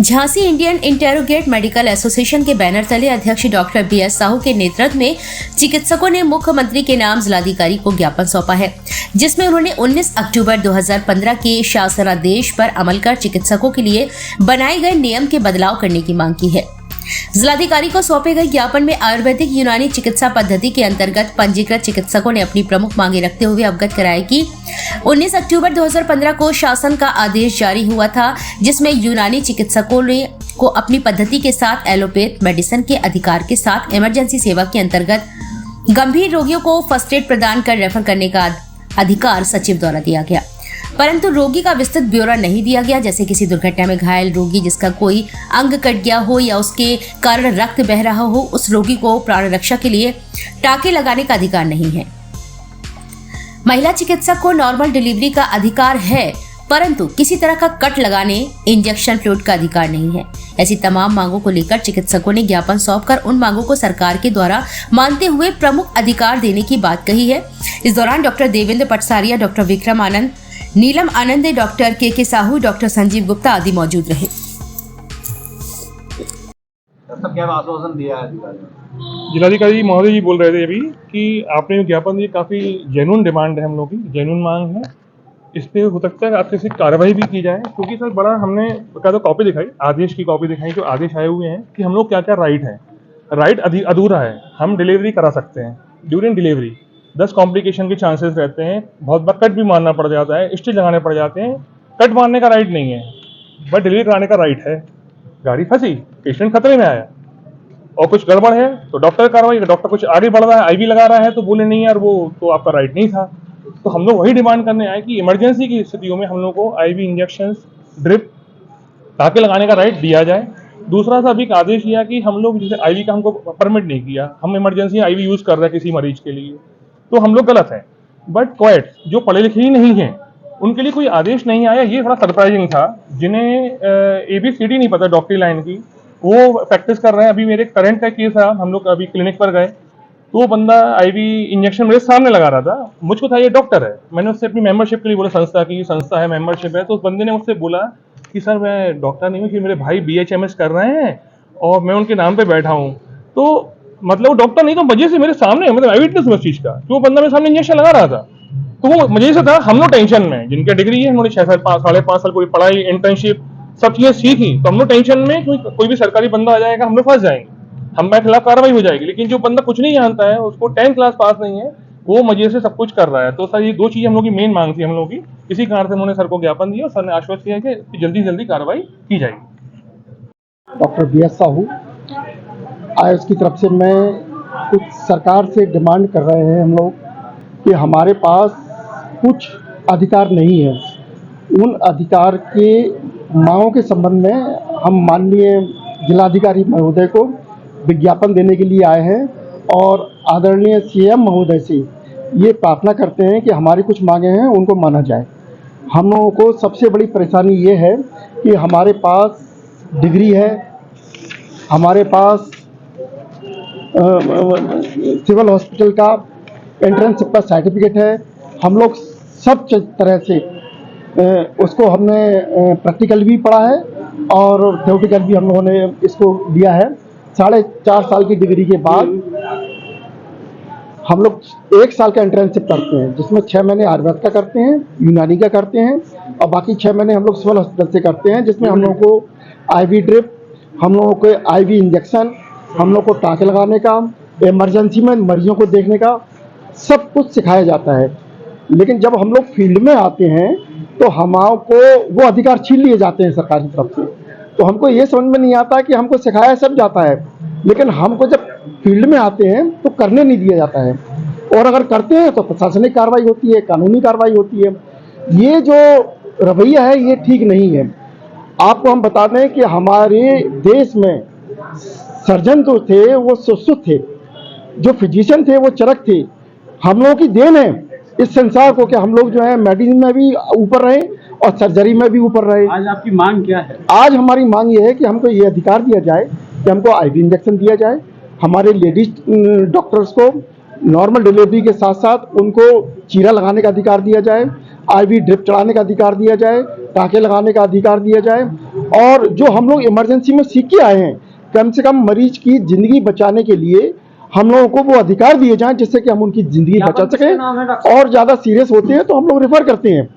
Jhansi Indian interrogate medical association के banner तले अध्यक्ष डॉक्टर BS साहू के नेतृत्व में चिकित्सकों ने मुख्यमंत्री के नाम जिलाधिकारी को ज्ञापन सौंपा है, जिसमें उन्होंने 19 अक्टूबर 2015 के शासनादेश पर अमल कर चिकित्सकों के लिए बनाए गए नियम के बदलाव करने की मांग की है। जिलाधिकारी को सौंपे गए ज्ञापन में आयुर्वेदिक यूनानी चिकित्सा पद्धति के अंतर्गत पंजीकृत चिकित्सकों ने अपनी प्रमुख मांगे रखते हुए अवगत कराया कि 19 अक्टूबर 2015 को शासन का आदेश जारी हुआ था, जिसमें यूनानी चिकित्सकों को अपनी पद्धति के साथ एलोपैथ मेडिसिन के अधिकार के साथ इमरजेंसी सेवा के अंतर्गत गंभीर रोगियों को फर्स्ट एड प्रदान कर रेफर करने का अधिकार सचिव द्वारा दिया गया, परंतु रोगी का विस्तृत ब्यौरा नहीं दिया गया। जैसे किसी दुर्घटना में घायल रोगी जिसका कोई अंग कट गया हो या उसके कारण रक्त बह रहा हो, उस रोगी को प्राण रक्षा के लिए टाँके लगाने का अधिकार नहीं है। महिला चिकित्सक को नॉर्मल डिलीवरी का अधिकार है, परंतु किसी तरह का कट लगाने, इंजेक्शन फ्लूइड का अधिकार नहीं है। ऐसी तमाम मांगों को लेकर चिकित्सकों ने ज्ञापन सौंपकर उन मांगों को सरकार के द्वारा मानते हुए प्रमुख अधिकार देने की बात कही है। इस दौरान डॉक्टर देवेंद्र पटसारिया, डॉक्टर विक्रम आनंद, नीलम आनंद, डॉक्टर के साहू, डॉक्टर संजीव गुप्ता आदि मौजूद रहे। क्या आश्वासन दिया है जिलाधिकारी महोदय जी बोल रहे थे अभी कि आपने जो ज्ञापन दिया काफ़ी जेन्युइन डिमांड है, हम लोग की जेन्युइन मांग है। इस पे हो सकता है आपसे कार्रवाई भी की जाए, क्योंकि सर बड़ा हमने बकायदा कॉपी दिखाई, आदेश की कॉपी दिखाई, जो आदेश आए हुए हैं कि हम लोग क्या क्या राइट है। राइट अधूरा है, हम डिलीवरी करा सकते हैं, ड्यूरिंग डिलीवरी 10 कॉम्प्लिकेशन के चांसेस रहते हैं, बहुत बार कट भी मारना पड़ जाता है, स्टिच लगाने पड़ जाते हैं। कट मारने का राइट नहीं है, बट डिलीवरी कराने का राइट है। गाड़ी फंसी, पेशेंट खतरे में आया और कुछ गड़बड़ है तो डॉक्टर कार्रवाई, डॉक्टर कुछ आगे बढ़ रहा है, आईवी लगा रहा है तो बोले नहीं यार वो तो आपका राइट नहीं था। तो हम लोग वही डिमांड करने आए कि इमरजेंसी की स्थितियों में हम लोग को आईवी इंजेक्शन, ड्रिप, टाँके लगाने का राइट दिया जाए। दूसरा सा भी एक आदेश दिया कि हम लोग जैसे आईवी का हमको परमिट नहीं किया, हम इमरजेंसी आईवी यूज कर रहे हैं किसी मरीज के लिए, तो हम लोग गलत हैं। बट क्वाइट जो पढ़े लिखे ही नहीं हैं उनके लिए कोई आदेश नहीं आया, ये थोड़ा सरप्राइजिंग था। जिन्हें ABCD नहीं पता डॉक्टरी लाइन की, वो प्रैक्टिस कर रहे हैं। अभी मेरे करंट का केस है, हम लोग अभी क्लिनिक पर गए तो वो बंदा आईवी इंजेक्शन मेरे सामने लगा रहा था। मुझको था ये डॉक्टर है, मैंने उससे अपनी मेंबरशिप के लिए बोला, संस्था की संस्था है, मेंबरशिप है। तो उस बंदे ने मुझसे बोला कि सर मैं डॉक्टर नहीं हूँ, कि मेरे भाई BHMS कर रहे हैं और मैं उनके नाम पे बैठा हूँ। तो मतलब वो डॉक्टर नहीं, तो वजह से मेरे सामने, मतलब आई विटनेस उस चीज़ का, तो वो बंदा मेरे सामने इंजेक्शन लगा रहा था। तो वो मजे से था। हम लोग टेंशन में, जिनके डिग्री है, उन्होंने 6 साल 5.5 साल पूरी पढ़ाई, इंटर्नशिप, सब चीज़ें सीखी, तो हम लोग टेंशन में कोई भी सरकारी बंदा आ जाएगा, हम लोग फंस जाएंगे, हमारे खिलाफ कार्रवाई हो जाएगी। लेकिन जो बंदा कुछ नहीं जानता है, उसको 10th क्लास पास नहीं है, वो मजे से सब कुछ कर रहा है। तो सर ये 2 चीज़ें हम लोग की मेन मांग थी हम लोग की, इसी कारण से उन्होंने सर को ज्ञापन दिया और सर ने आश्वस्त किया कि जल्दी से जल्दी कार्रवाई की जाएगी। डॉक्टर BS साहू आयुष की तरफ से मैं कुछ सरकार से डिमांड कर रहे हैं हम लोग कि हमारे पास कुछ अधिकार नहीं है। उन अधिकार के मांगों के संबंध में हम माननीय जिलाधिकारी महोदय को विज्ञापन देने के लिए आए हैं और आदरणीय CM महोदय से ये प्रार्थना करते हैं कि हमारी कुछ मांगे हैं उनको माना जाए। हम लोगों को सबसे बड़ी परेशानी ये है कि हमारे पास डिग्री है, हमारे पास सिविल हॉस्पिटल का एंट्रेंस का सर्टिफिकेट है, हम लोग सब तरह से उसको हमने प्रैक्टिकल भी पढ़ा है और थ्योरेटिकल भी हम लोगों ने इसको लिया है। 4.5 साल की डिग्री के बाद हम लोग 1 साल का इंटर्नशिप करते हैं, जिसमें 6 महीने आयुर्वेद का करते हैं, यूनानी का करते हैं और बाकी 6 महीने हम लोग सिविल हॉस्पिटल से करते हैं, जिसमें हम लोगों को आईवी ड्रिप, हम लोगों को आईवी इंजेक्शन, हम लोग को टाँके लगाने का, इमरजेंसी में मरीजों को देखने का सब कुछ सिखाया जाता है। लेकिन जब हम लोग फील्ड में आते हैं तो हमारे को वो अधिकार छीन लिए जाते हैं सरकार की तरफ से। तो हमको ये समझ में नहीं आता कि हमको सिखाया सब जाता है, लेकिन हमको जब फील्ड में आते हैं तो करने नहीं दिया जाता है, और अगर करते हैं तो प्रशासनिक कार्रवाई होती है, कानूनी कार्रवाई होती है। ये जो रवैया है ये ठीक नहीं है। आपको हम बता दें कि हमारे देश में सर्जन तो थे वो सुश्रुत थे, जो फिजिशियन थे वो चरक थे। हम लोगों की देन है इस संसार को कि हम लोग जो है मेडिसिन में भी ऊपर रहे और सर्जरी में भी ऊपर रहे। आज आपकी मांग क्या है? आज हमारी मांग ये है कि हमको ये अधिकार दिया जाए कि हमको आईवी इंजेक्शन दिया जाए, हमारे लेडीज डॉक्टर्स को नॉर्मल डिलीवरी के साथ साथ उनको चीरा लगाने का अधिकार दिया जाए, आईवी ड्रिप चलाने का अधिकार दिया जाए, टाँके लगाने का अधिकार दिया जाए, और जो हम लोग इमरजेंसी में सीख के आए हैं, कम से कम मरीज की ज़िंदगी बचाने के लिए हम लोगों को वो अधिकार दिए जाएं जिससे कि हम उनकी ज़िंदगी बचा सकें। और ज़्यादा सीरियस होते हैं तो हम लोग रेफ़र करते हैं,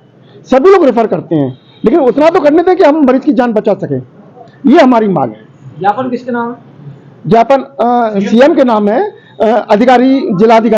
सभी लोग रेफ़र करते हैं, लेकिन उतना तो करने दें कि हम मरीज की जान बचा सकें। ये हमारी मांग है। ज्ञापन किसके नाम है? ज्ञापन सीएम के नाम है, अधिकारी जिलाधिकारी